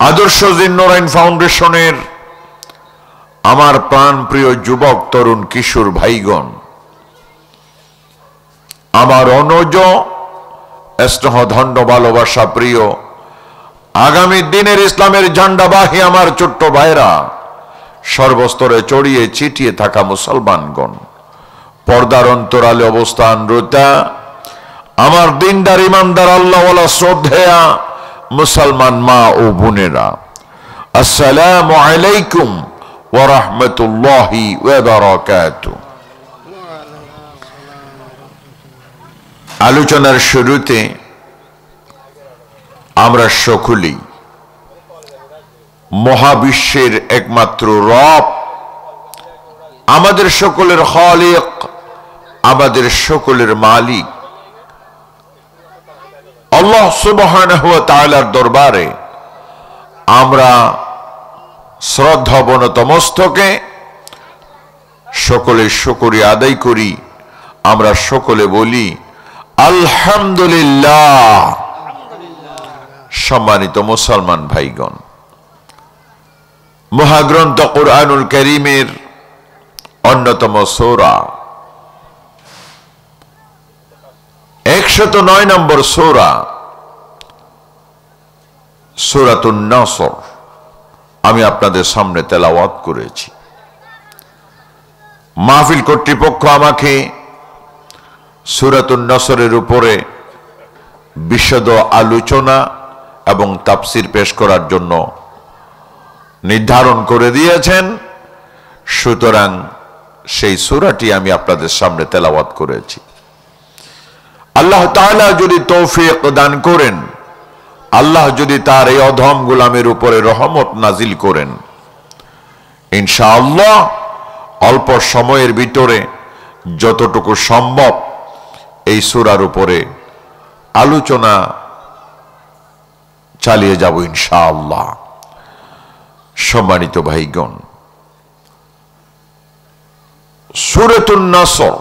আদর্শ জিন্নুরাইন ফাউন্ডেশনের আমার প্রাণ প্রিয় যুবক তরুণ কিশোর ভাইগণ, আমার অনুজ স্নেহ ধন্য ভালোবাসা প্রিয় আগামী দিনের ইসলামের ঝান্ডাবাহী আমার ছোট্ট ভাইরা, সর্বস্তরে ছড়িয়ে ছিটিয়ে থাকা মুসলমানগণ, পর্দার অন্তরালে অবস্থানরত আমার দিনদার ইমানদার আল্লাহওয়ালা শ্রদ্ধেয়া মুসলমান মা ও বোনেরা, আসসালামু আলাইকুম ওয়া রাহমাতুল্লাহি ওয়া বারাকাতুহু। আলোচনার শুরুতে আমরা সকলেই মহাবিশ্বের একমাত্র রব, আমাদের সকলের খালিক, আমাদের সকলের মালিক আল্লাহ সুবহানাহু ওয়া তাআলার দরবারে আমরা শ্রদ্ধা অবনত মস্তকে সকলে শুকরিয়া আদায় করি। আমরা সকলে বলি আলহামদুলিল্লাহ। সম্মানিত মুসলমান ভাইগণ, মহাগ্রন্থ কুরআনুল কারীমের অন্যতম সূরা 109 নম্বর সূরা সূরাতুন নাসর আমি আপনাদের সামনে তেলাওয়াত করেছি। মাহফিল কর্তৃপক্ষ আমাকে সূরাতুন নাসরের উপরে বিশদ আলোচনা এবং তাফসীর পেশ করার জন্য নির্ধারণ করে দিয়েছেন, সুতরাং সেই সূরাটি আমি আপনাদের সামনে তেলাওয়াত করেছি। আল্লাহ তাআলা যদি তৌফিক দান করেন, আল্লাহ যদি তার এই অধম গোলামের উপরে রহমত নাজিল করেন, ইনশাআল্লাহ অল্প সময়ের ভিতরে যতটুকু সম্ভব এই সূরার উপরে আলোচনা চালিয়ে যাব ইনশাআল্লাহ। সম্মানিত ভাইগণ, সূরাতুন নাসর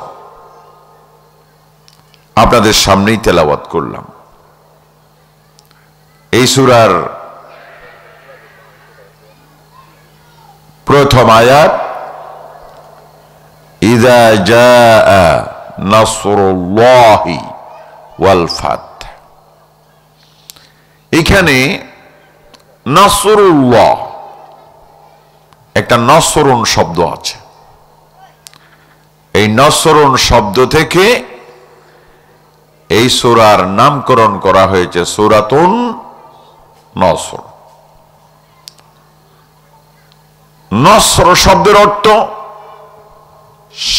আপনাদের সামনেই তেলাওয়াত করলাম। এই সূরার প্রথম আয়াত, ইযা জাআ নাসরুল্লাহি ওয়াল ফাত। এখানে নাসরুল্লাহ একটা নসরুন শব্দ আছে। এই নসরুন শব্দ থেকে এই সূরার নামকরণ করা হয়েছে সূরাতুন নসর। নসর শব্দের অর্থ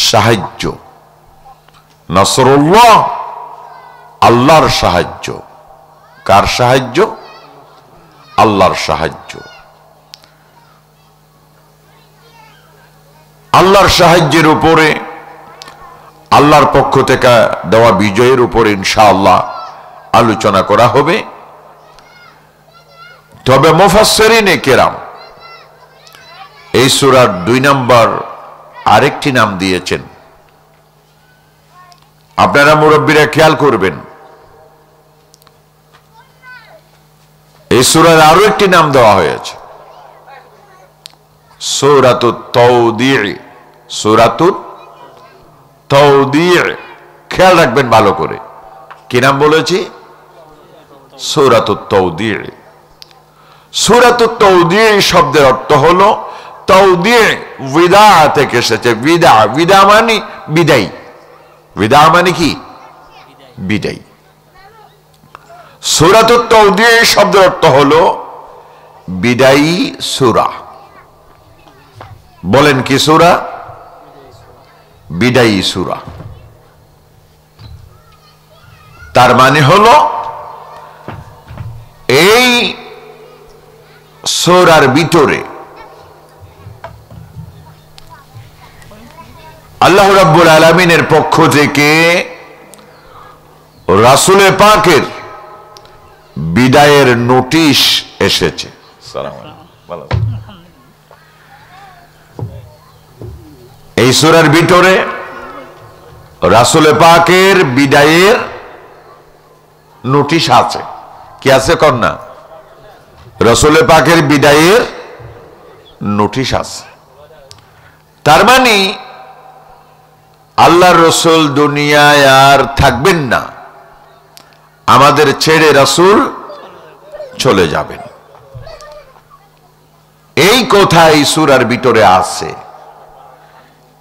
সাহায্য। নসরুল্লাহ আল্লাহর সাহায্য। কার সাহায্য? আল্লাহর সাহায্য। আল্লাহর সাহায্যের উপরে, আল্লাহর পক্ষ থেকে দেওয়া বিজয়ের উপরে ইনশাআল্লাহ আলোচনা করা হবে। তবে মুফাসসিরিনে কেরাম এই সূরার 2 নম্বর আরেকটি নাম দিয়েছেন। আপনারা মুরব্বীরা খেয়াল করবেন, এই সূরার আরো একটি নাম দেওয়া হয়েছে সূরাতুত তাওদীহ। সূরাতুত তাওদীহ, খেয়াল রাখবেন ভালো করে, কি নাম বলেছি? সূরাতুত তাওদীহ। সূরাতুত তাওদীহ শব্দের অর্থ হলো তাওদীহ, বিদা থেকে এসেছে। বিদা, বিদা মানে বিদায়। বিদা মানে কি? বিদায়। সূরাতুত তাওদীহ শব্দের অর্থ হলো বিদায়ী সূরা। বলেন কি সূরা? বিদায়ী সূরা। তার মানে হলো এই সূরার ভিতরে আল্লাহ রাব্বুল আলামিনের পক্ষ থেকে রাসূল পাকের বিদায়ের নোটিশ এসেছে। এই সূরার ভিতরে রাসূল পাকের বিদায়ের নোটিশ আছে। কি আছে কন্যা? রসুল পাকের বিদায়ের নোটিশ আছে। তার মানে আল্লাহর রসুল দুনিয়ায় আর থাকবেন না, আমাদের ছেড়ে রসুল চলে যাবেন। এই কথা এই সূরার ভিতরে আছে।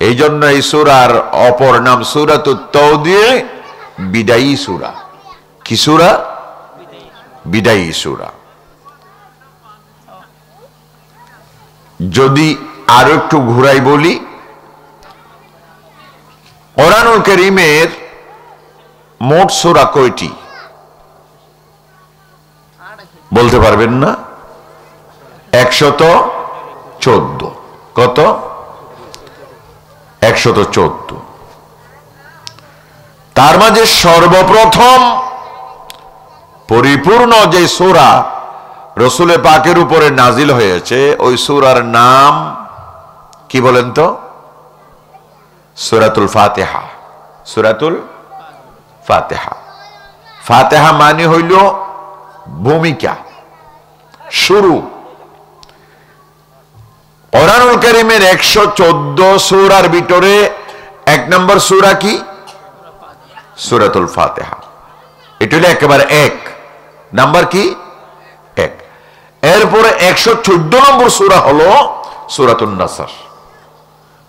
এই জন্য এই সূরার অপর নাম সূরাতুত তাওদিয়ে, বিদায়ী সূরা। কি সূরা? বিদায়ী সূরা। যদি আরো একটু ঘুরাই বলি, কোরআনুল কারীমের মোট সূরা কয়টি বলতে পারবেন না? 114। কত? 114। তার মাঝে সর্বপ্রথম পরিপূর্ণ যে সূরা রসুলের পাকের উপরে নাজিল হয়েছে, ওই সূরার নাম কি বলেন তো? সূরাতুল ফাতিহা। সূরাতুল ফাতিহা। ফাতিহা মানে হইল ভূমিকা, শুরু। কোরআনুল কারীমের 114 সূরার ভিতরে 1 নম্বর সূরা কি? সূরাতুল ফাতিহা। এটা হলো একেবারে 1 নাম্বার কি? 1। এরপরে 114 নম্বর সূরা হলো সূরাতুন নাসর।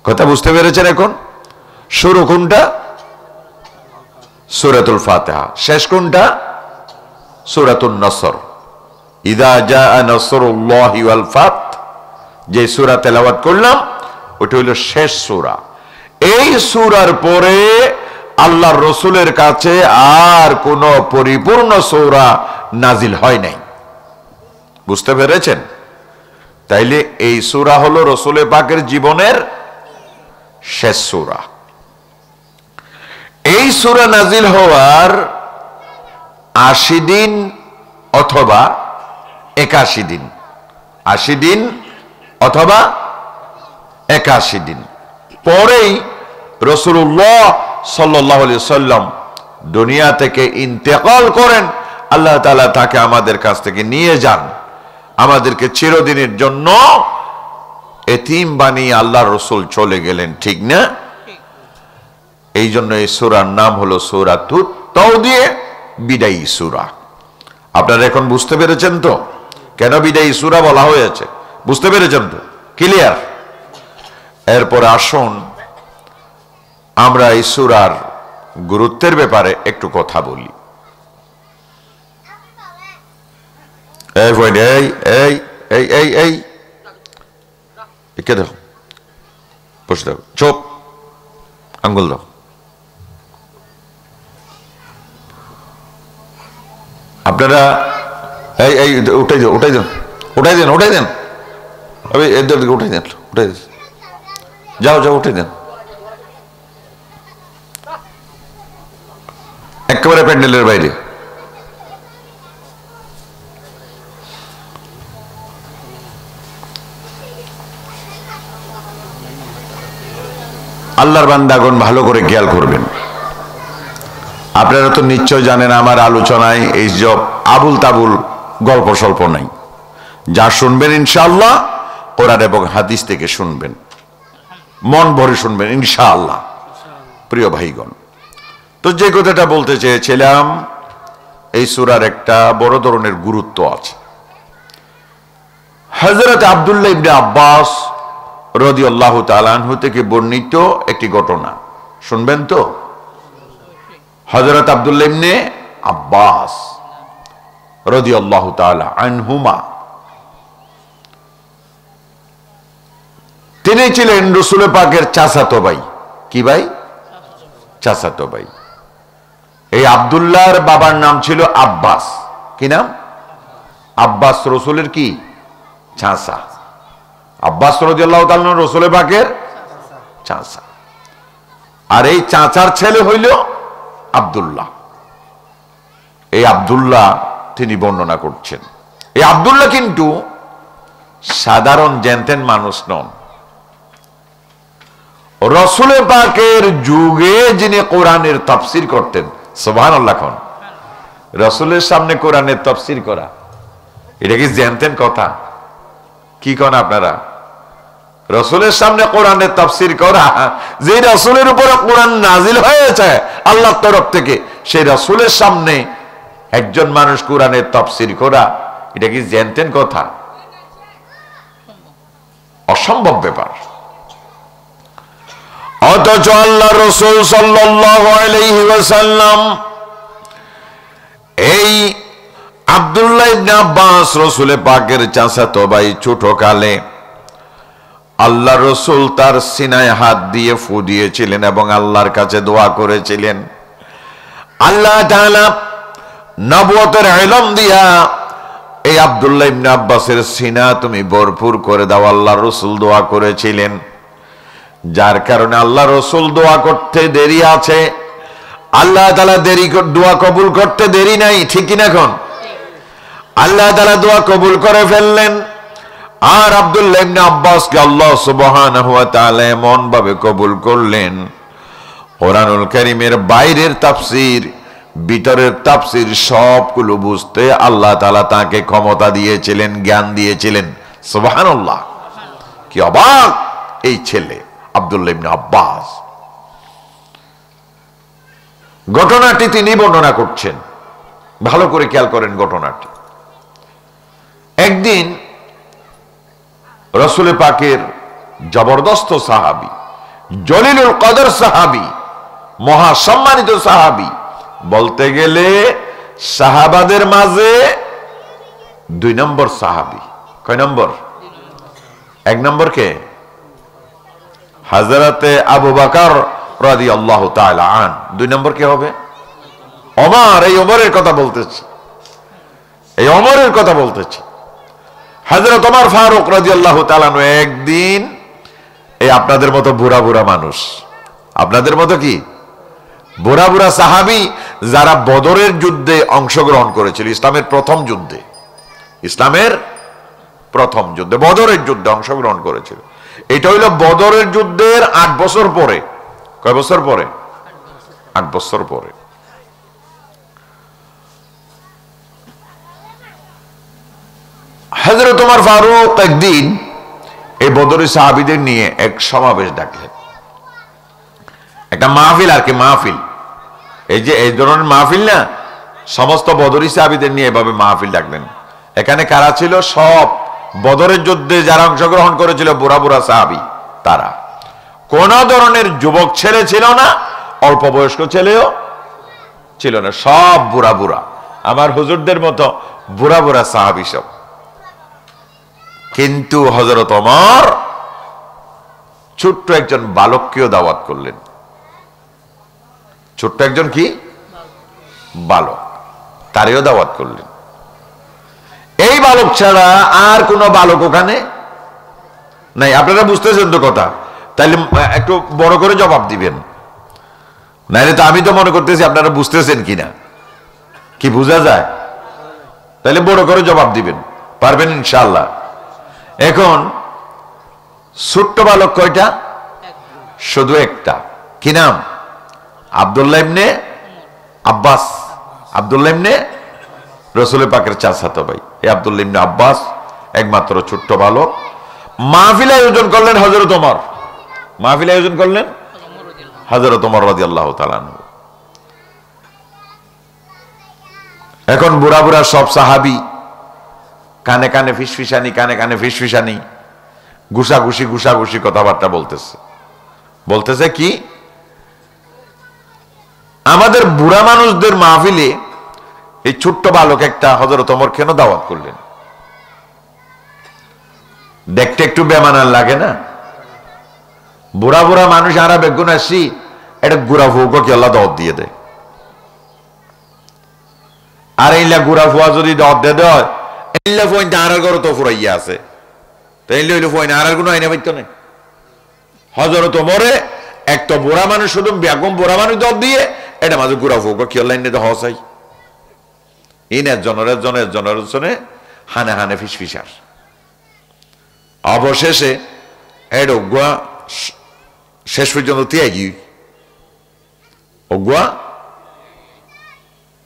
কথা বুঝতে পেরেছেন এখন? শুরু কোনটা? সূরাতুল ফাতিহা। শেষ কোনটা? সূরাতুন নাসর। ইযা জাআ নাসরুল্লাহি ওয়াল ফাত, যে সূরা তেলাওয়াত করলাম ওটা হলো শেষ সূরা। এই সূরার পরে আল্লাহর রসুলের কাছে আর কোন পরিপূর্ণ সূরা নাজিল হয় নাই। বুঝতে পেরেছেন? তাইলে এই সূরা হলো রসুল পাকের জীবনের শেষ সূরা। এই সূরা নাজিল হওয়ার 80 দিন অথবা 81 দিন, 80 দিন অথবা 81 দিন পরেই রাসূলুল্লাহ সাল্লাল্লাহু আলাইহি সাল্লাম দুনিয়া থেকে ইন্তেকাল করেন। আল্লাহ তাআলা তাকে আমাদের কাছ থেকে নিয়ে যান, আমাদেরকে চিরদিনের জন্য এতিম বানিয়ে আল্লাহর রসুল চলে গেলেন। ঠিক না? এই জন্য এই সূরার নাম হলো সূরাতুত তাওদিয়ে, বিদায়ী সূরা। আপনারা এখন বুঝতে পেরেছেন তো কেন বিদায়ী সূরা বলা হয়েছে? বুঝতে পেরেছেন তো? ক্লিয়ার? এরপর আসুন আমরা এই সূরার গুরুত্বের ব্যাপারে একটু কথা বলি। এই এই এই এই এই কে দেখো, বসে দেখো, চোপ, আঙ্গুল দাও। আপনারা এই এই উঠাই দেন, উঠাই দেন, উঠাই দেন, উঠাই দেন, এদের দিকে উঠাই দেন, উঠাই দেন, যাও যাও, উঠাই দেন একেবারে প্যান্ডেলের বাইরে। আল্লাহর বান্দাগণ ভালো করে খেয়াল করবেন। আপনারা তো নিশ্চয় জানেন আমার আলোচনায় এই সব আবুল তাবুল গল্প স্বল্প নাই। যা শুনবেন ইনশাআল্লাহ কোরআন এবং হাদিস থেকে শুনবেন, মন ভরে শুনবেন ইনশাআল্লাহ। প্রিয় ভাইগণ, তো যে কথাটা বলতে চেয়েছিলাম, এই সূরার একটা বড় ধরনের গুরুত্ব আছে। হযরত আব্দুল্লাহ ইবনে আব্বাস রাদিয়াল্লাহু তাআলা আনহু থেকে বর্ণিত একটি ঘটনা শুনবেন তো? হযরত আব্দুল্লাহ ইবনে আব্বাস রাদিয়াল্লাহু তাআলা আনহুমা, তিনি ছিলেন রাসূল পাকের চাচাতো ভাই। কি ভাই? চাচাতো ভাই। এই আব্দুল্লাহর বাবার নাম ছিল আব্বাস। কি নাম? আব্বাস রাসূলের কি? চাচা। আব্বাস রাদিয়াল্লাহু তাআলা রাসূল পাকের চাচা। আর এই চাচার ছেলে হইল আব্দুল্লাহ। এই আব্দুল্লাহ তিনি বর্ণনা করছেন। এই আব্দুল্লাহ কিন্তু সাধারণ জেনতেন মানুষ নন। রাসূল পাকের যুগে যিনি কোরআনের তাফসীর করতেন, সুবহানাল্লাহ। রাসূলের সামনে কোরআনের তাফসীর করা এটা কি জানতেন কথা? কি কোন আপনারা? রসুলের সামনে কোরআনের তাফসীর করা, যে রসুলের উপরে কোরআন নাজিল হয়েছে আল্লাহর তরফ থেকে, সেই রসুলের সামনে একজন মানুষ কোরআনের তাফসীর করা, এটা কি জানতেন কথা? অসম্ভব ব্যাপার। অথচ আল্লাহ রাসূল সাল্লাল্লাহু আলাইহি ওয়াসাল্লাম এই আব্দুল্লাহ ইবনে আব্বাস, রাসূলে পাকের চাচাতো ভাই, ছোট কালে আল্লাহ রাসূল তার সিনায় হাত দিয়ে ফু দিয়েছিলেন এবং আল্লাহর কাছে দোয়া করেছিলেন, আল্লাহ তাআলা নবুয়তের ইলম দিয়া এই আব্দুল্লাহ ইবনে আব্বাসের সিনা তুমি ভরপুর করে দাও। আল্লাহ রাসূল দোয়া করেছিলেন, যার কারণে আল্লাহ রাসূল দোয়া করতে দেরি আছে, আল্লাহ তাআলা দোয়া কবুল করতে দেরি নাই, ঠিক কি না? এখন আল্লাহ তাআলা দোয়া কবুল করে ফেললেন। আর আব্দুল্লাহ ইবনে আব্বাসকে আল্লাহ সুবহানাহু ওয়া তাআলা এমন ভাবে কবুল করলেন, কোরআনুল কারীমের বাইরের তাফসীর, ভিতরের তাফসীর সবগুলো বুঝতে আল্লাহ তাআলা তাকে ক্ষমতা দিয়েছিলেন, জ্ঞান দিয়েছিলেন। সুবহানাল্লাহ, কি অবাক এই ছেলে আব্দুল্লাহ ইবনে আব্বাস। ঘটনাটি তিনি বর্ণনা করছেন, ভালো করে খেয়াল করেন ঘটনাটি। একদিন রাসূল পাকের জবরদস্ত সাহাবী, জলিলুল কদর সাহাবী, মহা সম্মানিত সাহাবী, বলতে গেলে সাহাবাদের মাঝে 2 নম্বর সাহাবী। কয় নম্বর? 1 নম্বর কে? হযরতে আবু বকর রাদিয়াল্লাহু তাআলা আন। 2 নম্বর কে হবে? ওমর। এই ওমরের কথা বলতেছি, এই ওমরের কথা বলতেছি। হযরত ওমর ফারুক রাদিয়াল্লাহু তাআলা একদিন এই আপনাদের মতো বুড়া বুড়া মানুষ, আপনাদের মতো কি বুড়া বুড়া সাহাবী, যারা বদরের যুদ্ধে অংশগ্রহণ করেছিল, ইসলামের প্রথম যুদ্ধে, ইসলামের প্রথম যুদ্ধে বদরের যুদ্ধে অংশগ্রহণ করেছিল। এটা হইল বদরের যুদ্ধের 8 বছর পরে। কয় বছর পরে? 8 বছর পরে। হযরত ওমর ফারুক একদিন এই বদরি সাহাবীদের নিয়ে এক সমাবেশ ডাকলেন, একটা মাহফিল আর কি, মাহফিল। এই যে এই ধরনের মাহফিল না, সমস্ত বদরি সাহাবীদের নিয়ে এভাবে মাহফিল ডাকলেন। এখানে কারা ছিল? সব বদরের যুদ্ধে যারা অংশগ্রহণ করেছিল বুড়া বুড়া সাহাবী, তারা। কোন ধরনের যুবক ছেলে ছিল না, অল্প বয়স্ক ছেলেও ছিল না, সব বুড়া বুড়া, আমার হুজুরদের মতো বুড়া বুড়া সাহাবী সব। কিন্তু হযরত ওমর ছোট্ট একজন বালককেও দাওয়াত করলেন। ছোট্ট একজন কি বালক, তারেও দাওয়াত করলেন। এই বালক ছাড়া আর কোন বালক ওখানে নাই। আপনারা বুঝতেছেন তো কথা? তাইলে একটু বড় করে জবাব দিবেন, নাইলে তো আমি তো মনে করতেছি আপনারা বুঝতেছেন কিনা। কি বোঝা যায়? তাইলে বড় করে জবাব দিবেন, পারবেন ইনশাআল্লাহ। এখন ছোট্ট বালক কয়টা? শুধু একটা। কি নাম? আব্দুল্লাহ ইবনে আব্বাস। আব্দুল্লাহ ইবনে রাসূল পাকের চাচাতো ভাই, এই আব্দুল্লাহ ইবনে আব্বাস একমাত্র ছোট্ট বালক। মাহফিল আয়োজন করলেন হযরত ওমর। মাহফিল আয়োজন করলেন হযরত ওমর রাদিয়াল্লাহু তাআলা আনহু। এখন বুড়া বুড়া সব সাহাবী কানে কানে ফিসফিসানি, কানে কানে ফিসফিসানি, ঘুষাঘুষি ঘুষাঘুষি কথাবার্তা বলতেছে। বলতেছে কি, আমাদের বুড়া মানুষদের মাহফিলে এই ছোট্ট বালক একটা হযরত ওমর কেন দাওয়াত করলেন? দেখতে একটু বেমানান লাগে না? বুড়া বুড়া মানুষ আরা বেগুন আসি, এটা গুড়া ফুয়া কি আল্লাহ দাওয়াত দিয়ে দেয়? আর এইলা গুড়া ফুয়া যদি দাওয়াত দিয়ে দেয়, এইলা ফোন আর ঘর তো ফুরাইয়া আছে, তো এইলা হইলো ফোন আর কোনো আইনা পাইতো না। হযরত ওমরে এক তো বুড়া মানুষ, শুধু বেগম বুড়া মানুষ দাওয়াত দিয়ে, এটা মাঝে গুড়া ফুয়া কি আল্লাহ নিতে হওয়া চাই। ইনের জনের হানে হানে ফিসফিসার। অবশেষে এডোগুয়া শেষ পর্যন্ত তিয়াগি ওগুয়া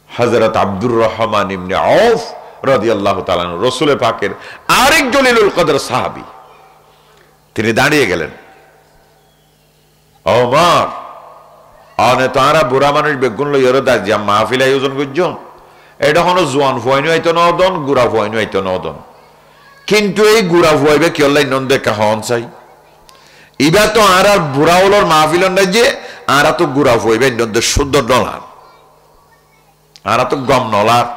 হযরত আব্দুর রহমান ইবনে আউফ রাদিয়াল্লাহু তাআলা আনহু, রাসূল পাকের আরেক জলিলুল কদর সাহাবী। তিনি দাঁড়িয়ে গেলেন, ওমর আনে তারা বুড়া মানুষ বেগুন লইয়ারো দাজিয়া মাহফিল আয়োজন করছেন, এটা কোনো জোয়ান ফুয়াইনু আইতো নদন, গুড়া ফুয়াইনু আইতো নদন, কিন্তু এই গুড়া ফুয়াইবে কি আল্লাহ নন দেখা হন চাই, ইবা তো আর বুড়া হলোর মাহফিল যে আর তো গুড়া ফুয়াইবে নদের শুদ্ধ ডলার, আর তো গম নলার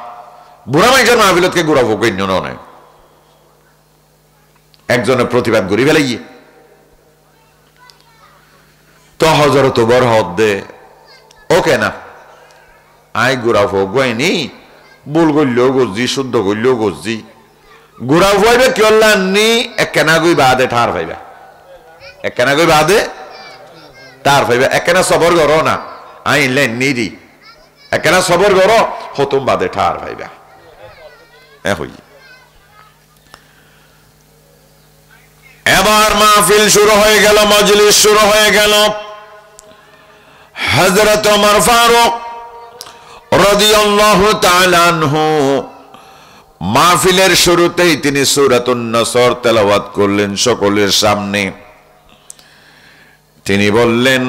বুড়া মানুষের মাহফিলতকে গুড়া ফুক নয়। একজনের প্রতিবাদ করি ফেলে গিয়ে তো হজরত বড় হদ দে ওকে না, আই গুড়া ফুক গয়নি, ভুল করলেও গজি, শুদ্ধ করলেও গজি, গুড়া ফুয়াইবে কি আল্লাহ নি একখানা গই বাদে ঠার পাইবা, একখানা গই বাদে তার পাইবা, একখানা সবর করো না আইনলেন নিদি, একখানা সবর করো হতুম বাদে ঠার পাইবা। এবার মাহফিল শুরু হয়ে গেল, মজলিস শুরু হয়ে গেল। হযরত ওমর ফারুক রাদিয়াল্লাহু তাআলা আনহু মাহফিলের শুরুতেই তিনি সূরাতুন নসর তেলাওয়াত করলেন সকলের সামনে। তিনি বললেন,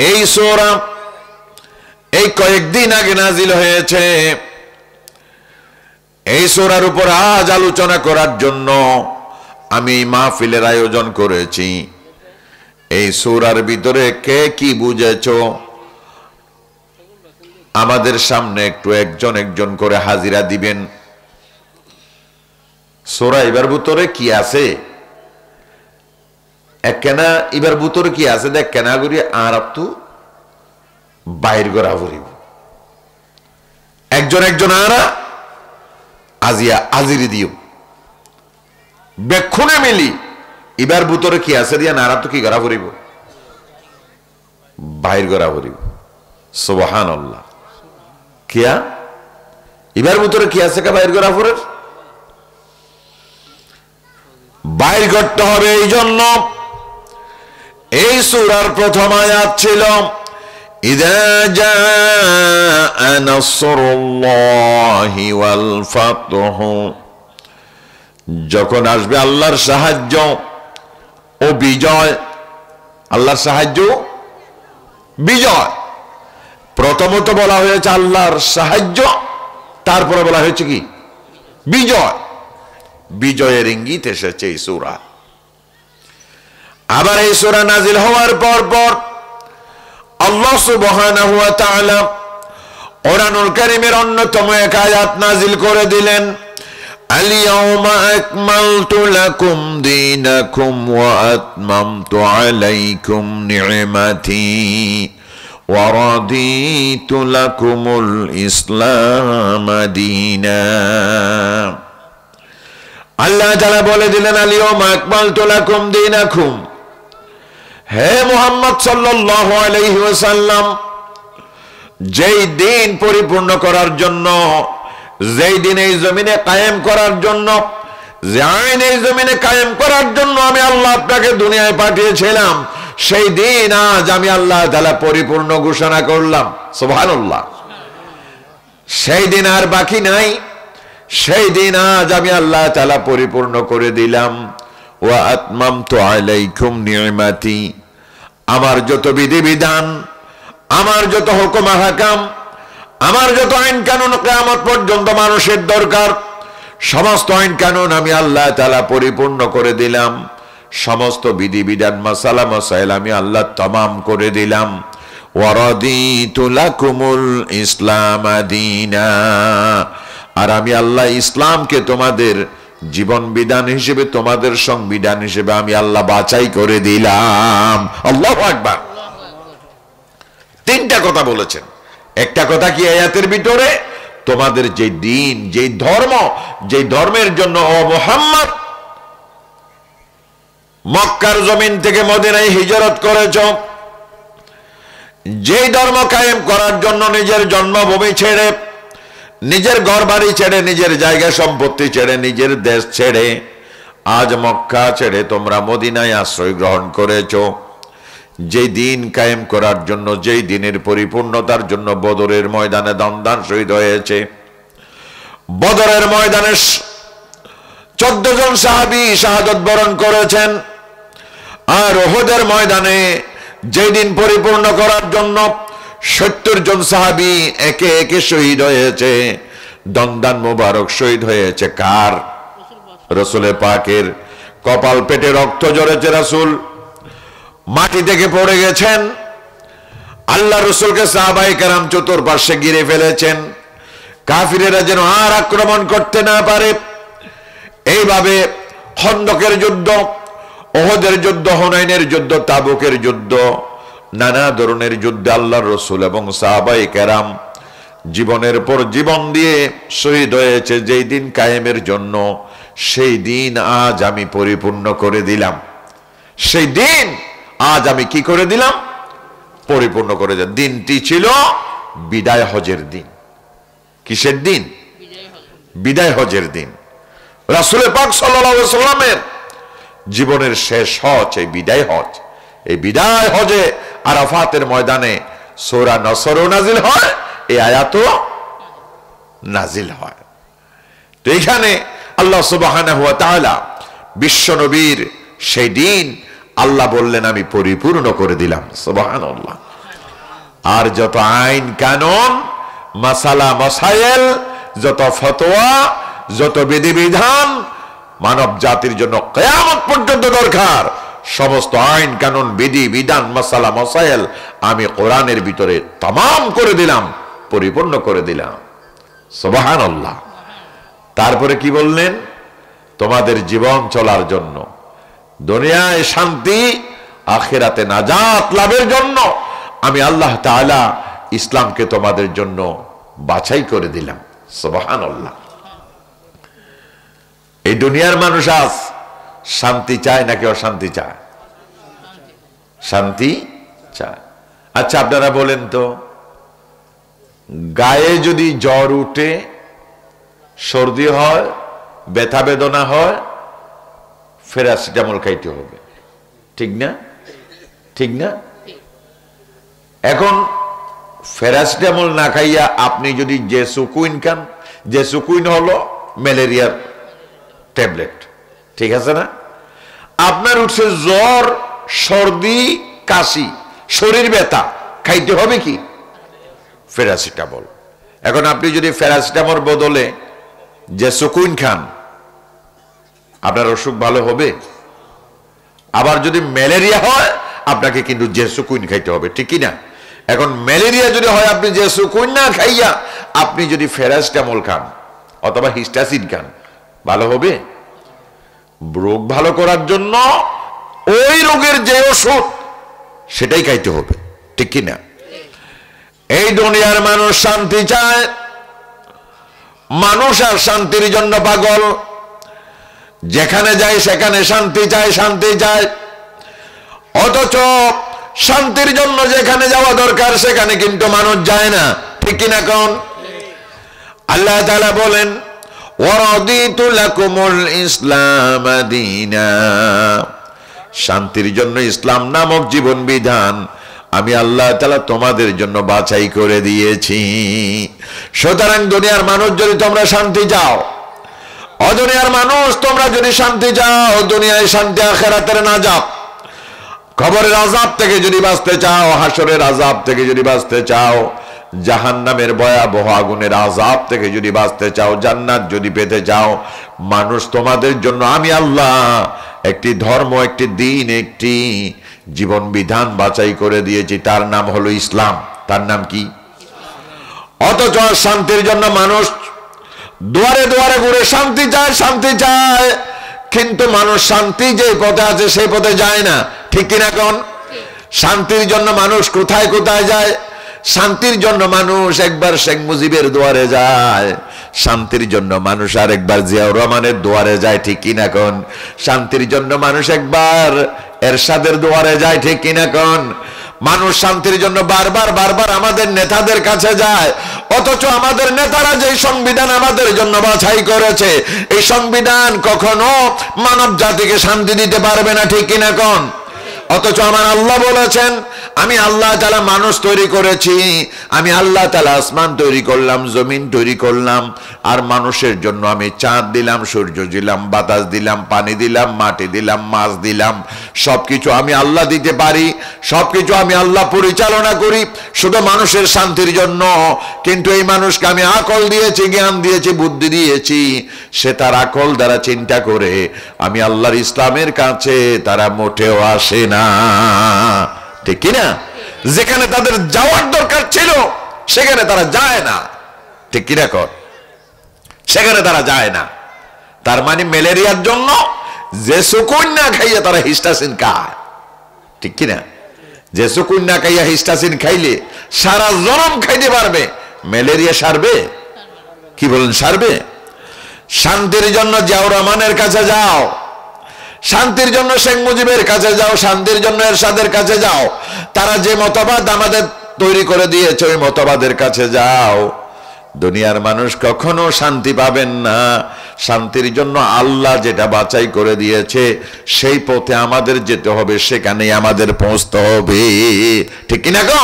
এই সূরা এই কয়েকদিন আগে নাজিল হয়েছে, এই সূরার উপর আজ আলোচনা করার জন্য আমি মাহফিলের আয়োজন করেছি। এই সূরার ভিতরে কে কি বুঝেছো আমাদের সামনে একটু একজন একজন করে হাজিরা দিবেন। সূরা এবার ভিতরে কি আছে, একখানা এবার ভিতরে কি আছে দেখ কেনা করি আর তো বাইর করা পড়িব, একজন একজন আরা আজিয়া আজিরি দিও বেক্ষণে মিলি এবার ভিতরে কি আছে দিয়া নারা তো কি করা পড়িব, বাইর করা পড়িব। সুবহানাল্লাহ, কিয়া এবার ভিতরে কি আছে কা বাইর করা পড়ে, বাইর করতে হবে। এই জন্য এই সূরার প্রথম আয়াত ছিল ইযা জাআ নাসরুল্লাহি ওয়াল ফাতহু, যখন আসবে আল্লাহর সাহায্য ও বিজয়। আল্লাহর সাহায্য বিজয়, প্রথমত বলা হয়েছে আল্লাহর সাহায্য, তারপরে বলা হয়েছে কি বিজয়, বিজয়ের ইঙ্গিত এসেছে এই সূরা। আবার এই সূরা নাজিল হওয়ার পর পর আল্লাহ সুবহানাহু ওয়া তাআলা কোরআনুল কারীমের অন্যতম এক আয়াত নাজিল করে দিলেন, আল-ইয়াওমা আকমালতু লাকুম দীনাকুম ওয়া আতমামতু আলাইকুম নি'মাতি ওয়া রাদিতু লাকুমুল ইসলাম দীনা। আল্লাহ তাআলা বলে দিলেন, আল-ইয়াওমা আকমালতু লাকুম দীনাকুম, হে মুহাম্মদ সাল্লাল্লাহু আলাইহি ওয়াসাল্লাম, যেই দিন পরিপূর্ণ করার জন্য, যেই দিন এই জমিনে কায়েম করার জন্য, যে আইন এই জমিনে কায়েম করার জন্য আমি আল্লাহ আপনাকে দুনিয়ায় পাঠিয়েছিলাম, সেই দিন আজ আমি আল্লাহ তাআলা পরিপূর্ণ ঘোষণা করলাম। সুবহানাল্লাহ, সেই দিন আর বাকি নাই, সেই দিন আজ আমি আল্লাহ তাআলা পরিপূর্ণ করে দিলাম। ওয়া আতমামতু আলাইকুম নি'মাতি, আমার যত বিধিবিধান, আমার যত হুকুম আহকাম, আমার যত আইন কানুন কিয়ামত পর্যন্ত মানুষের দরকার, সমস্ত আইন কানুন আমি আল্লাহ তাআলা পরিপূর্ণ করে দিলাম। সমস্ত বিধিবিধান মাসালা মাসাইল আমি আল্লাহ तमाम করে দিলাম। ওয়া রাদিতু লাকুমুল ইসলাম দীনা, আর আমি আল্লাহ ইসলামকে তোমাদের জীবন বিধান হিসেবে, তোমাদের সংবিধান হিসেবে আমি আল্লাহ বাছাই করে দিলাম। আল্লাহু আকবার। তিনটা কথা বলেছেন। একটা কথা কি আয়াতের ভিতরে, তোমাদের যে দিন, যে ধর্ম, যে ধর্মের জন্য ও মুহাম্মদ মক্কার জমিন থেকে মদিনায় হিজরত করেছো, যে ধর্ম কায়েম করার জন্য নিজের জন্মভূমি ছেড়ে, নিজের ঘর বাড়ি ছেড়ে, নিজের জায়গা সম্পত্তি ছেড়ে, নিজের দেশ ছেড়ে আজ মক্কা ছেড়ে তোমরা মদিনায় আশ্রয় গ্রহণ করেছো, যে দিন কায়েম করার জন্য, যেই দিনের পরিপূর্ণতার জন্য বদরের ময়দানে দমদান শহীদ হয়েছে, বদরের ময়দানে 14 জন সাহাবী শাহাদাত বরণ করেছেন। আর উহুদের ময়দানে যেই দিন পরিপূর্ণ করার জন্য 70 জন সাহাবী একে একে শহীদ হয়েছে। দন্দান মোবারক শহীদ হয়েছে কার? রাসূলের পাকের। কপাল পেটে রক্ত ঝরেছে, রাসূল মাটি থেকে পড়ে গেছেন। আল্লাহ রাসূলকে সাহাবায়ে কেরাম চতুর্পার্শ্বে ঘিরে ফেলেছেন, কাফিরেরা যেন আর আক্রমণ করতে না পারে। এইভাবে খন্দকের যুদ্ধ, উহুদের যুদ্ধ, হুনাইনের যুদ্ধ, তাবুকের যুদ্ধ, নানা ধরনের যুদ্ধে আল্লাহর রাসূল এবং সাহাবায়ে কেরাম জীবনের পর জীবন দিয়ে শহীদ হয়েছে। যেই দিন কায়েমের জন্য, সেই দিন আজ আমি পরিপূর্ণ করে দিলাম। সেই দিন আজ আমি কি করে দিলাম? পরিপূর্ণ করে দিলাম। দিনটি ছিল বিদায় হজের দিন। কিসের দিন? বিদায় হজের দিন। রাসূল পাক সাল্লাল্লাহু আলাইহি ওয়াসাল্লামের জীবনের শেষ হজ এই বিদায় হজ। এই বিদায় হজে আরাফাতের ময়দানে সূরা নসরও নাজিল হয়, এই আয়াতও নাজিল হয়। তো এখানে আল্লাহ সুবহানাহু ওয়া তাআলা বিশ্ব নবীর সেই দিন আল্লাহ বললেন আমি পরিপূর্ণ করে দিলাম। সুবহানাল্লাহ। আর যত আইন কানুন, মাসালা মাসাইল, যত ফতোয়া, যত বিধিবিধান মানব জাতির জন্য কিয়ামত পর্যন্ত দরকার, সমস্ত আইন কানুন, বিধি বিধান, মাসালা মাসাইল আমি কোরআনের ভিতরে তামাম করে দিলাম, পরিপূর্ণ করে দিলাম। সুবহানাল্লাহ। তারপরে কি বললেন? তোমাদের জীবন চলার জন্য, দুনিয়ায় শান্তি, আখিরাতে নাজাত লাভের জন্য আমি আল্লাহ তাআলা ইসলামকে তোমাদের জন্য বাছাই করে দিলাম। সুবহানাল্লাহ। এই দুনিয়ার মানুষ আজ শান্তি চায় নাকি অশান্তি চায়? শান্তি চায়। আচ্ছা আপনারা বলেন তো, গায়ে যদি জ্বর উঠে, সর্দি হয়, ব্যথা বেদনা হয়, প্যারাসিটামল খাইতে হবে, ঠিক না? ঠিক না? এখন প্যারাসিটামল না খাইয়া আপনি যদি জেসুকুইন খান, জেসুকুইন হলো ম্যালেরিয়ার ট্যাবলেট, ঠিক আছে না? আপনার উঠছে জ্বর, সর্দি, কাশি, শরীর ব্যথা, খাইতে হবে কি? প্যারাসিটামল। এখন আপনি যদি প্যারাসিটামল বদলে জেসুকুইন খান, আপনার অসুখ ভালো হবে? আবার যদি ম্যালেরিয়া হয়, আপনাকে কিন্তু জেসুকুইন খাইতে হবে, ঠিক কি না? এখন ম্যালেরিয়া যদি হয়, আপনি জেসুকুইন না খাইয়া আপনি যদি প্যারাসিটামল খান অথবা হিস্টাসিন খান, ভালো হবে? রোগ ভালো করার জন্য ওই রোগের যে ওষুধ সেটাই খাইতে হবে, ঠিক কি না? এই দুনিয়ার মানুষ শান্তি চায়, মানুষ আর শান্তির জন্য পাগল। যেখানে যায় সেখানে শান্তি চায়, শান্তি চায়। অথচ শান্তির জন্য যেখানে যাওয়া দরকার সেখানে কিন্তু মানুষ যায় না, ঠিক কিনা? কোন আল্লাহ তাআলা বলেন ওয়ারাদিতু লাকুমুল ইসলাম দীনা, শান্তির জন্য ইসলাম নামক জীবন বিধান আমি আল্লাহ তাআলা তোমাদের জন্য বাছাই করে দিয়েছি। সুতরাং দুনিয়ার মানুষ যদি তোমরা শান্তি চাও, ও দুনিয়ার মানুষ তোমরা যদি শান্তি চাও, দুনিয়ায় শান্তি, আখিরাতের নাজাত, কবরের আযাব থেকে যদি বাঁচতে চাও, হাসরের আযাব থেকে যদি বাঁচতে চাও, জাহান্নামের ভয়াবহ আগুনের আযাব থেকে যদি বাঁচতে চাও, জান্নাত যদি পেতে চাও, মানুষ তোমাদের জন্য আমি আল্লাহ একটি ধর্ম, একটি দিন, একটি জীবন বিধান বাছাই করে দিয়েছি, তার নাম হলো ইসলাম। তার নাম কি? অথচ শান্তির জন্য মানুষ দুয়ারে দুয়ারে ঘুরে শান্তি চায়, শান্তি চায়, কিন্তু মানুষ শান্তি যে পথে আছে সেই পথে যায় না, ঠিক কিনা? কোন শান্তির জন্য মানুষ কোথায় কোথায় যায়? শান্তির জন্য মানুষ একবার শেখ মুজিবের দুয়ারে যায়, শান্তির জন্য মানুষ আর একবার জিয়াউর রহমানের দুয়ারে যায়, ঠিক কিনা? কোন শান্তির জন্য মানুষ একবার এরশাদের দুয়ারে যায়, ঠিক কিনা? কোন মানুষ শান্তির জন্য বারবার বারবার আমাদের নেতাদের কাছে যায়, অথচ আমাদের নেতারা যে সংবিধান আমাদের জন্য বাছাই করেছে, এই সংবিধান কখনো মানব জাতিকে শান্তি দিতে পারবে না, ঠিক কিনা? কোন অথচ আমার আল্লাহ বলেছেন আমি আল্লাহ তাআলা মানুষ তৈরি করেছি, আমি আল্লাহ তাআলা আসমান তৈরি করলাম, জমিন তৈরি করলাম, আর মানুষের জন্য আমি চাঁদ দিলাম, সূর্য দিলাম, বাতাস দিলাম, পানি দিলাম, মাটি দিলাম, মাছ দিলাম, সবকিছু আমি আল্লাহ দিতে পারি, সবকিছু আমি আল্লাহ পরিচালনা করি শুধু মানুষের শান্তির জন্য। কিন্তু এই মানুষকে আমি আকল দিয়েছি, জ্ঞান দিয়েছি, বুদ্ধি দিয়েছি, সে তার আকল দ্বারা চিন্তা করে আমি আল্লাহর ইসলামের কাছে তারা মোটেও আসে না, ঠিক কিনা? যেখানে তাদের যাওয়ার দরকার ছিল সেখানে তারা যায় না, ঠিক কিনা কর? সেখানে তারা যায় না। তার মানে ম্যালেরিয়ার জন্য যে সুকুন না খাইয়া তারা হিস্টাসিন খায়, ঠিক কিনা? যে সুকুন না খাইয়া হিস্টাসিন খাইলে সারা জনম খাইতে পারবে, ম্যালেরিয়া সারবে? কি বলেন, সারবে? শান্তির জন্য জিয়াউর রহমানের কাছে যাও, শান্তির জন্য শেখ মুজিবের কাছে যাও, শান্তির জন্য এরশাদের কাছে যাও, তারা যে মতবাদ আমাদের তৈরি করে দিয়েছে ওই মতবাদের কাছে যাও। দুনিয়ার মানুষ কখনো শান্তি পাবেন না। শান্তির জন্য আল্লাহ যেটা বাছাই করে দিয়েছে সেই পথে আমাদের যেতে হবে, সেখানেই আমাদের পৌঁছতে হবে, ঠিক কিনা গো?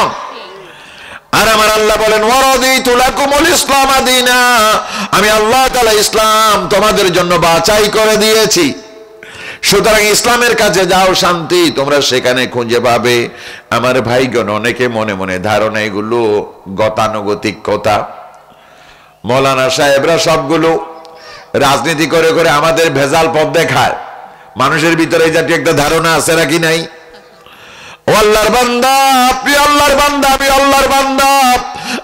আর আমার আল্লাহ বলেন ওয়ারাদিতু লাকুমুল ইসলাম দীনা, আমি আল্লাহ তাআলা ইসলাম তোমাদের জন্য বাছাই করে দিয়েছি। সুতরাং ইসলামের কাছে যাও, শান্তি তোমরা সেখানে খুঁজে পাবে। আমার ভাইগণ, অনেকে মনে মনে ধারণা এগুলো গতানুগতিক কথা। মৌলানা সাহেবরা সবগুলো রাজনীতি করে করে আমাদের ভেজাল পথ দেখায়। মানুষের ভিতরে এই জাতীয় একটা ধারণা আছে নাকি নাই? ও আল্লাহর বান্দা, আপনি আল্লাহর বান্দা, আমি আল্লাহর বান্দা,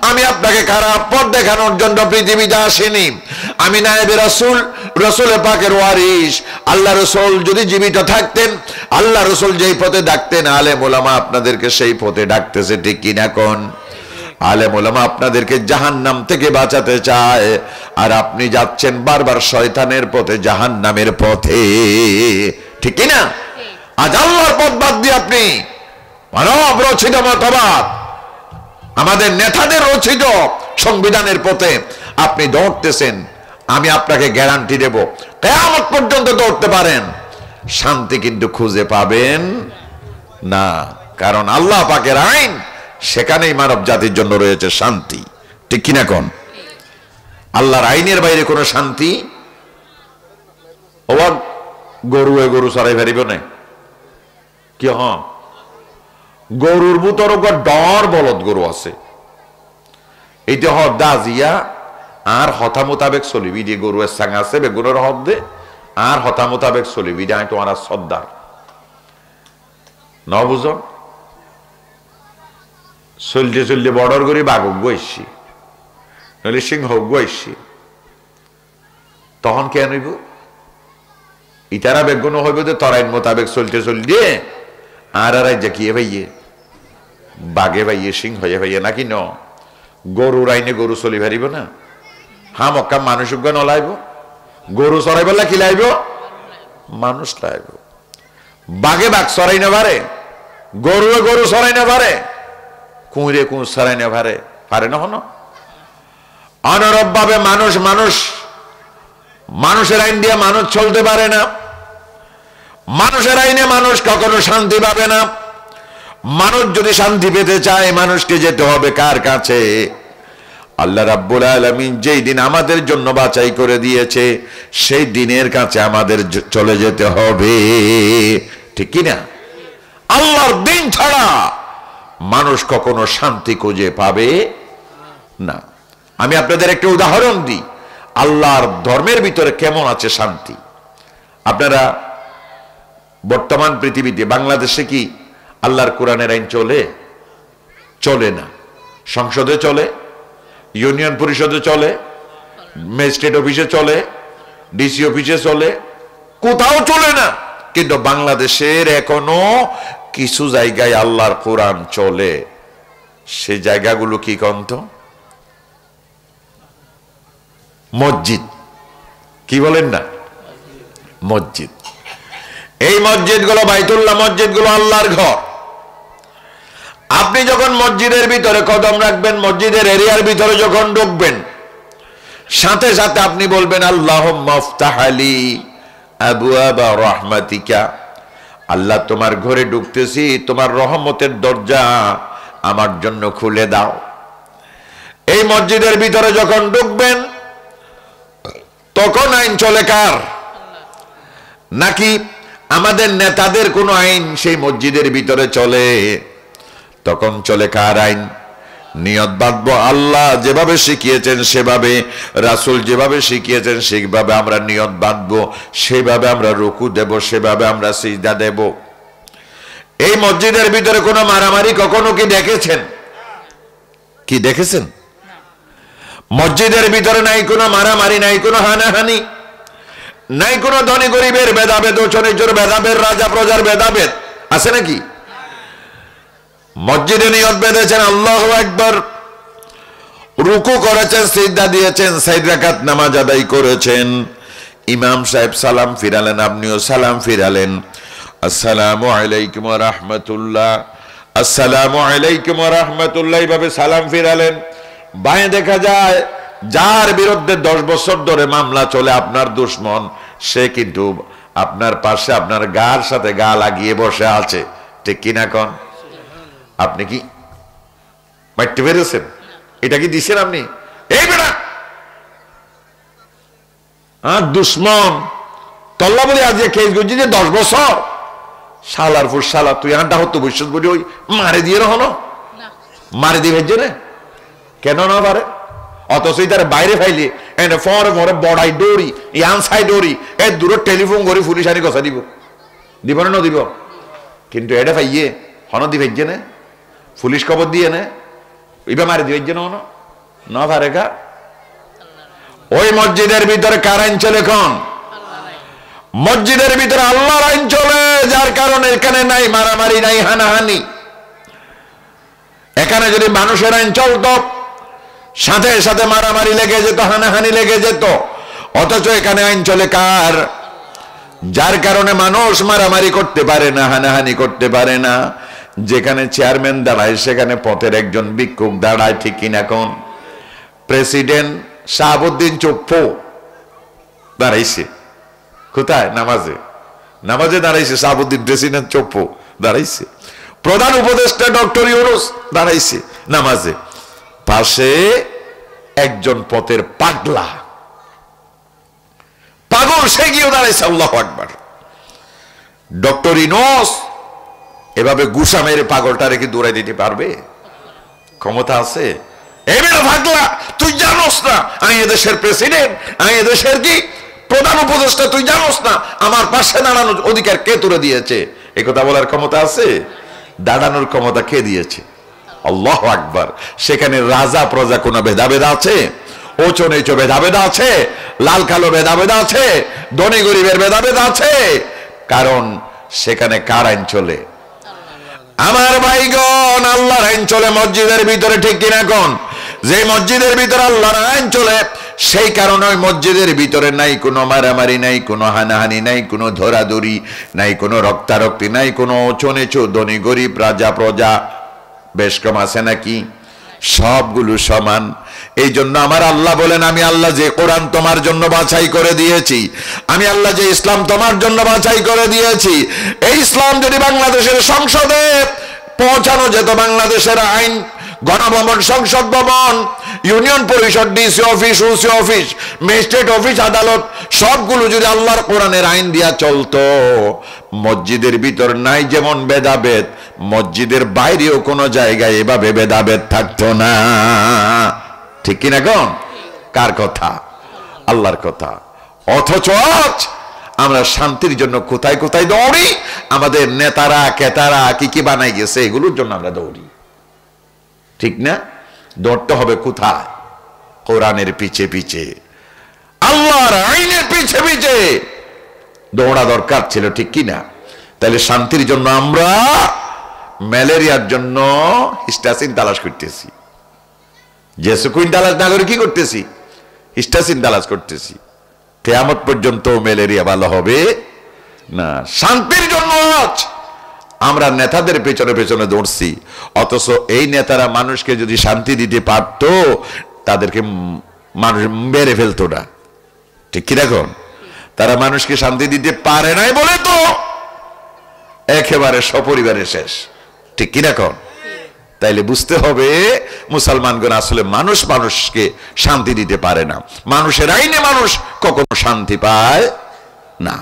আমি আপনাকে খারাপ পথ দেখানোর জন্য পৃথিবীতে আসিনি। আমি নায়েবে রাসূল, রাসূল পাকের ওয়ারিস। আল্লাহ রাসূল যদি জীবিত থাকতেন, আল্লাহ রাসূল যেই পথে ডাকতেন, আলেম ওলামা আপনাদেরকে সেই পথে ডাকতেছে, ঠিক কিনা কোন? আলেম ওলামা আপনাদেরকে জাহান্নাম থেকে বাঁচাতে চায়, আর আপনি যাচ্ছেন বারবার শয়তানের পথে, জাহান্নামের পথে, ঠিক কিনা? আজ আল্লাহর পথ বাদ দিয়ে আপনি মানব রচিত মতবাদ, আমাদের নেতাদের রচিত সংবিধানের পথে আপনি দৌড়তেছেন। আমি আপনাকে গ্যারান্টি দেব, কিয়ামত পর্যন্ত দৌড়তে পারেন, শান্তি কিন্তু খুঁজে পাবেন না। কারণ আল্লাহ পাকের আইন, সেখানেই মানব জাতির জন্য রয়েছে শান্তি, ঠিক কিনা কোন? আল্লাহর আইনের বাইরে কোনো শান্তি। ওয়া গরু গরু সরাই ফেরিব না কি? হ্যাঁ, গরুর ভিতর ডর বলদ গরু আছে, এইটা হদ দাজিয়া আর হতা মোতাবেক চলিবি দিয়ে গরুয়ের সাং আছে বেগুনের হদ দে আর হতা মোতাবেক চলিবি দিয়ে তোমার সর্দার ন বুঝন। চলতে চলতে বর্ডার করি বাঘক গৈছি, নইলে সিংহ গৈছি, তখন কেন হইব? ইতারা বেগুন হইব যে তরাইন মোতাবেক চলতে চলতে আর রাজ্যে কি ভাইয়ে বাঘে ভাইয়ে সিংহ হয়ে ভাইয়ে নাকি? ন গরুর আইনে গরু চলি পারিব না। হ্যাঁ, মক্কা মানুষ নলাইব, গরু চড়াই বললা কি লাইব? মানুষ লাইব। বাঘে বাঘ চড়াই না পারে, গরুয়ে গরু চড়াই না পারে, কুঁড়ে কুঁ চড়াই না পারে, পারে না? হন অনরব ভাবে মানুষ মানুষ মানুষের আইন দিয়ে মানুষ চলতে পারে না। মানুষের আইনে মানুষ কখনো শান্তি পাবে না। মানুষ যদি শান্তি পেতে চায়, মানুষকে যেতে হবে কার কাছে? আল্লাহ রাব্বুল আলামিন যেই দিন আমাদের জন্য বাছাই করে দিয়েছে সেই দিনের কাছে আমাদের চলে যেতে হবে, ঠিক কিনা? আল্লাহর দিন ছাড়া মানুষ কখনো শান্তি খুঁজে পাবে না। আমি আপনাদের একটা উদাহরণ দিই, আল্লাহর ধর্মের ভিতরে কেমন আছে শান্তি। আপনারা বর্তমান পৃথিবীতে বাংলাদেশে কি আল্লাহর কোরআনের আইন চলে? চলে না। সংসদে চলে, ইউনিয়ন পরিষদে চলে, ম্যাজিস্ট্রেট অফিসে চলে, ডিসি অফিসে চলে, কোথাও চলে না। কিন্তু বাংলাদেশের এখনো কিছু জায়গায় আল্লাহর কোরআন চলে। সেই জায়গাগুলো কি কন্ত? মসজিদ। কি বলেন না? মসজিদ। এই মসজিদ গুলো, বাইতুল্লাহ মসজিদ গুলো আল্লাহর ঘর। আপনি যখন মসজিদের ভিতরে কদম রাখবেন, মসজিদের এরিয়ার ভিতরে যখন ঢুকবেন, সাথে সাথে আপনি বলবেন আল্লাহুম্মা ইফতাহ লি আবওয়াবা রাহমাতিকা। আল্লাহ, তোমার ঘরে ঢুকতেছি, তোমার রহমতের দরজা আমার জন্য খুলে দাও। এই মসজিদের ভিতরে যখন ঢুকবেন, তখন আইন চলে কার? নাকি আমাদের নেতাদের কোনো আইন সেই মসজিদের ভিতরে চলে? তখন চলে কার আইন? নিয়ত বাঁধবো আল্লাহ যেভাবে শিখিয়েছেন সেভাবে, রাসূল যেভাবে শিখিয়েছেন সেভাবে আমরা নিয়ত বাঁধবো, সেভাবে আমরা রুকু দেব, সেভাবে আমরা সিজদা দেব। এই মসজিদের ভিতরে কোনো মারামারি কখনো কি দেখেছেন? কি দেখেছেন? মসজিদের ভিতরে নাই কোনো মারামারি, নাই কোনো হানাহানি, নাই কোনো ধনী গরিবের ভেদাভেদ, উঁচু-নিচুর ভেদাভেদ, রাজা প্রজার ভেদাভেদ আছে নাকি? মসজিদে নিয়ত বেঁধেছেন আল্লাহু আকবার, রুকু করেছেন, সিজদা দিয়েছেন, 4 রাকাত নামাজ আদায় করেছেন। ইমাম সাহেব সালাম ফিরালেন, আপনিও সালাম ফিরালেন, আসসালামু আলাইকুম ওয়া রাহমাতুল্লাহ, আসসালামু আলাইকুম ওয়া রাহমাতুল্লাহ, এইভাবে সালাম ফিরালেন। বাঁয়ে দেখা যায় যার বিরুদ্ধে 10 বছর ধরে মামলা চলে, আপনার দুশমন, সে কিন্তু আপনার পাশে আপনার গার সাথে গা লাগিয়ে বসে আছে। ঠিক কিনা কোন? আপনি কি মারতে পেরেছেন? এটা কি দিছেন আপনি? এই বেটা দুশ্মন তল্লা বলে আজ কেস করছি যে 10 বছর, শালার ফুর শালা, তুই আড্ডা হতো বিশ্বাস বলি ওই মারে দিয়ে রহনো মারে দিবে যে কেন না পারে? অথচ তার বাইরে ফাইলে এনে ফরে ফরে বড়াই দৌড়ি ইয়ানসাই দৌড়ি এ দূর টেলিফোন করে পুলিশ আনি কথা দিব, দিব না দিব? কিন্তু এটা ফাইয়ে হন দিবে যে না, পুলিশ খবর দিয়ে নে ইবা মারি দিবে যে না পারে কা? ওই মসজিদের ভিতরে কার আইন চলে? কোন মসজিদের ভিতরে? আল্লাহর আইন চলে, যার কারণে এখানে নাই মারামারি, নাই হানাহানি। এখানে যদি মানুষের আইন চলতো সাথে সাথে মারামারি লেগে যেত, হানাহানি লেগে যেত। অথচ এখানে আইন চলে কার? যার কারণে মানুষ মারামারি করতে পারে না, হানাহানি করতে পারে না। যেখানে চেয়ারম্যান দাঁড়ায় সেখানে পথের একজন ভিক্ষুক দাঁড়ায়। ঠিক কিনা কোন? প্রেসিডেন্ট শাহাবুদ্দিন চুপ্পু দাঁড়াইছে কোথায়? নামাজে। নামাজে দাঁড়াইছে শাহাবুদ্দিন, প্রেসিডেন্ট চুপ্পু দাঁড়াইছে। প্রধান উপদেষ্টা ডক্টর ইউনূস দাঁড়াইছে নামাজে। পাশে একজন পথের পাগলা পাগল, সে গিয়েও দাঁড়াইছে। আল্লাহু আকবার। ডক্টর ইউনূস এভাবে গুসা মেরে পাগলটা রেখে দৌড়াই দিতে পারবে? ক্ষমতা আছে? এবারে পাগলা, তুই জানোস না আমি এদেশের প্রেসিডেন্ট, আমি এদেশের কি প্রধান উপদেষ্টা, তুই জানোস না আমার পাশে দাঁড়ানোর অধিকার কে তোরে দিয়েছে? এই কথা বলার ক্ষমতা আছে? দাঁড়ানোর ক্ষমতা কে দিয়েছে? আল্লাহু আকবার। সেখানে রাজা প্রজা কোন ভেদাভেদ আছে? উঁচু নিচু ভেদাভেদ আছে? লাল কালো ভেদাভেদ আছে? ধনী গরিবের ভেদাভেদ আছে? কারণ সেখানে কার আইন চলে? আমার ভাইগণ, আল্লাহর আইন চলে মসজিদের ভিতরে। ঠিক কিনা কোন? যে মসজিদের ভিতরে আল্লাহর আইন চলে সেই কারণে ওই মসজিদের ভিতরে নাই কোনো মারামারি, নাই কোনো হানাহানি, নাই কোনো ধরাধরি, নাই কোনো রক্তারক্তি, নাই কোনো উঁচু নিচু, ধনী গরিব, রাজা প্রজা বেশ কম আছে নাকি? সবগুলো সমান। এই জন্য আমার আল্লাহ বলেন, আমি আল্লাহ যে কোরআন তোমার জন্য বাছাই করে দিয়েছি, আমি আল্লাহ যে ইসলাম তোমার জন্য বাছাই করে দিয়েছি, এই ইসলাম যদি বাংলাদেশের সংসদে পৌঁছানো যেত, বাংলাদেশের আইন, গণভবন, সংসদ ভবন, ইউনিয়ন পরিষদ, DC office, OC office, magistrate office, আদালত, সবগুলো যদি আল্লাহর কোরআনের আইন দিয়া চলতো, মসজিদের ভিতর নাই যেমন ভেদাভেদ, মসজিদের বাইরেও কোনো জায়গায় এভাবে ভেদাভেদ থাকতো না। ঠিক কিনা কোন? কার কথা? আল্লাহর কথা। অথচ আমরা শান্তির জন্য কোথায় কোথায় দৌড়ি, আমাদের নেতারা কেতারা কি কি বানাই গেছে এগুলোর জন্য আমরা দৌড়ি। ঠিক না? দৌড়তে হবে কোথায়? কোরআনের পিছে পিছে, আল্লাহর আইনের পিছে পিছে দৌড়া দরকার ছিল। ঠিক কিনা? তাহলে শান্তির জন্য আমরা ম্যালেরিয়ার জন্য হিস্টাসিন তালাশ করতেছি, জেসুকুইন তালাশ না করে কি করতেছি? হিস্টাসিন তালাশ করতেছি। কিয়ামত পর্যন্ত ম্যালেরিয়া ভালো হবে না। শান্তির জন্য আমরা নেতাদের পেছনে পেছনে দৌড়ছি, অথচ এই নেতারা মানুষকে যদি শান্তি দিতে পারত তাদেরকে মানুষ মেরে ফেলতো না। ঠিক কি? দেখুন, তারা মানুষকে শান্তি দিতে পারে নাই বলে তো একেবারে সপরিবারে শেষ। ঠিক কি? দেখুন, তাইলে বুঝতে হবে মুসলমানগণ আসলে মানুষ মানুষকে শান্তি দিতে পারে না, মানুষের আইনে মানুষ কখনো শান্তি পায় না।